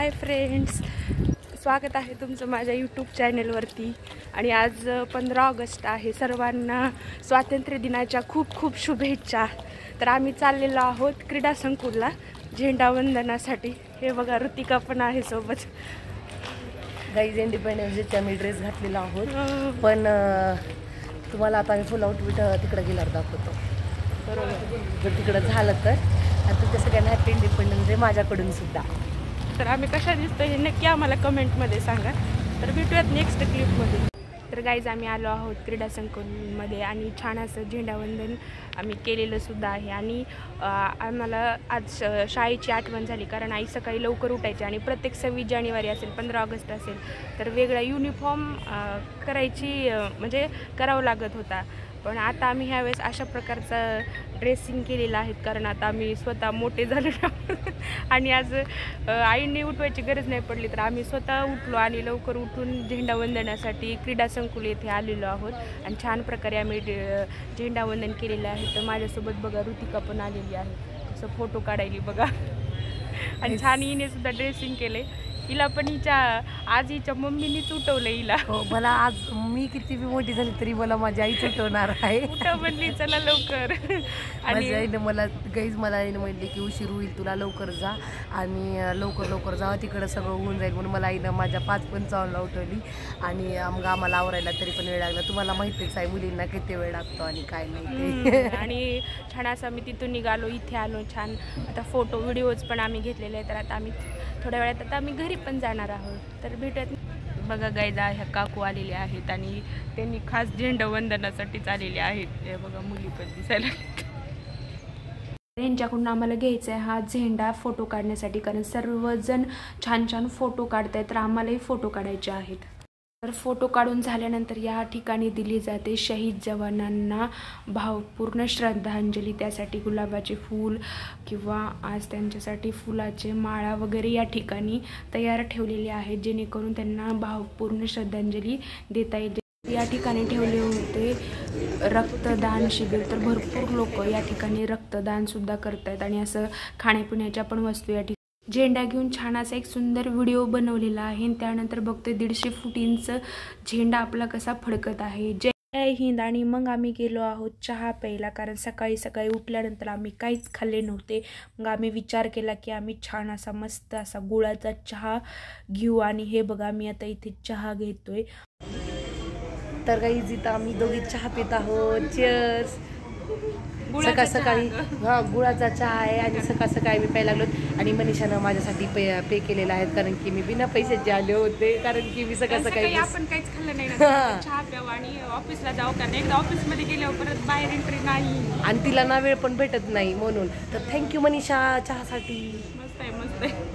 Hi friends, स्वागत आहे तुमचं माझ्या यूट्यूब चॅनलवरती. आणि आज 15 ऑगस्ट आहे. सर्वांना स्वातंत्र्य दिनाच्या खूप खूप शुभेच्छा. तर आम्ही चाललेलो आहोत क्रीडा संकुलला झेंडावंदनासाठी. हे बघा, ऋतिका पण आहे सोबत. गाईज इंडिपेंडन्स डेचा मी ड्रेस घातलेला आहोत, पण तुम्हाला आता आम्ही फुल आउटफिट तिकडे गेल्यावर दाखवतो. बरोबर, जर तिकडं झालं तर. आणि तुमच्या सगळ्यांना हॅपी इंडिपेंडन्स डे माझ्याकडून सुद्धा. तर आम्ही कशा दिसतो हे नक्की आम्हाला कमेंटमध्ये सांगा. तर भेटूयात नेक्स्ट क्लिपमध्ये. तर गाईज आम्ही आलो आहोत क्रीडा संकुलमध्ये आणि छान असं झेंडावंदन आम्ही केलेलं सुद्धा आहे. आणि आम्हाला आज शाळेची आठवण झाली, कारण आई सकाळी लवकर उठायची आणि प्रत्येक 26 जानेवारी असेल, 15 ऑगस्ट असेल तर वेगळा युनिफॉर्म करावं लागत होता. पण आता आम्ही ह्यावेळेस अशा प्रकारचा ड्रेसिंग केलेला आहे, कारण आता आम्ही स्वतः मोठे झालेलो आणि आज आईने उठवायची गरज नाही पडली, तर आम्ही स्वतः उठलो आणि लवकर उठून झेंडावंदनासाठी क्रीडा संकुल येथे आलेलो आहोत. आणि छान प्रकारे आम्ही झेंडावंदन केलेलं आहे. तर माझ्यासोबत बघा ऋतिका पण आलेली आहे, तसं फोटो काढायली बघा. आणि छान हिने सुद्धा ड्रेसिंग केले. हिला पण आज हिच्या मम्मीनीच उठवलं हिला. हो, मला आज मी किती बी मोठी झाली तरी मला माझी आईच उठवणार आहे. उठव म्हणली, चला लवकर. आणि आईने मला आईने म्हणली की उशीर होईल, तुला लवकर जा आणि लवकर जा, तिकडं सगळं होऊन जाईल म्हणून मला आईनं माझ्या 5:55ला उठवली. आणि मग आम्हाला आवरायला तरी पण वेळ लागला. तुम्हाला माहितीच आहे मुलींना किती वेळ लागतो आणि काय नाही ते. आणि छान असं आम्ही तिथून निघालो, इथे आलो. छान आता फोटो व्हिडिओज पण आम्ही घेतलेले आहेत. तर आता आम्ही थोड्या वेळात आता आम्ही घरी पण जाणार आहोत. तर भेटूयात. बघा गाईज, ह्या काकू आलेले आहेत आणि त्यांनी खास झेंडावंदनासाठीच आलेले आहेत. हे बघा, मुली पण दिसायला. यांच्याकडून आम्हाला घ्यायचा आहे हा झेंडा फोटो काढण्यासाठी, कारण सर्वजण छान छान फोटो काढत आहेत, तर आम्हालाही फोटो काढायचे आहेत. तर फोटो काढून झाल्यानंतर या ठिकाणी दिली जाते शहीद जवानांना भावपूर्ण श्रद्धांजली. त्यासाठी गुलाबाचे फूल किंवा आज त्यांच्यासाठी फुलाचे माळा वगैरे या ठिकाणी तयार ठेवलेले आहेत, जेणेकरून त्यांना भावपूर्ण श्रद्धांजली देता येईल. या ठिकाणी ठेवले होते रक्तदान शिबिर, तर भरपूर लोक या ठिकाणी रक्तदान सुद्धा करत आहेत. आणि असं खाण्यापिण्याच्या पण वस्तू या ठिकाणी झेंडा घेऊन छान असा एक सुंदर व्हिडिओ बनवलेला आहे. त्यानंतर बघतोय 150 फुटींचं झेंडा आपला कसा फडकत आहे. जय हिंद. आणि मग आम्ही गेलो आहोत चहा प्यायला, कारण सकाळी सकाळी उठल्यानंतर आम्ही काहीच खाल्ले नव्हते. मग आम्ही विचार केला की आम्ही छान असा मस्त असा गुळाचा चहा घेऊ. आणि हे बघा, मी आता इथे चहा घेतोय. तर काही जिथं आम्ही दोघी चहा पित आहोत. चीअर्स. सकाळी गुळाचा चहा आहे आणि सकाळी मी प्यायला लागलो. आणि मनीषानं माझ्यासाठी पे केलेला आहे, कारण की मी बिना पैशाचे आले होते, कारण की मी सकाळी आपण काहीच खाल्लं नाही ना. चहा प्यावं आणि ऑफिसला जाऊ, कारण एकदा ऑफिसमध्ये गेल्यावर परत बाहेर एंट्री नाही आणि तिला ना वेळ पण भेटत नाही म्हणून. तर थँक्यू मनीषा चहासाठी. मस्त आहे.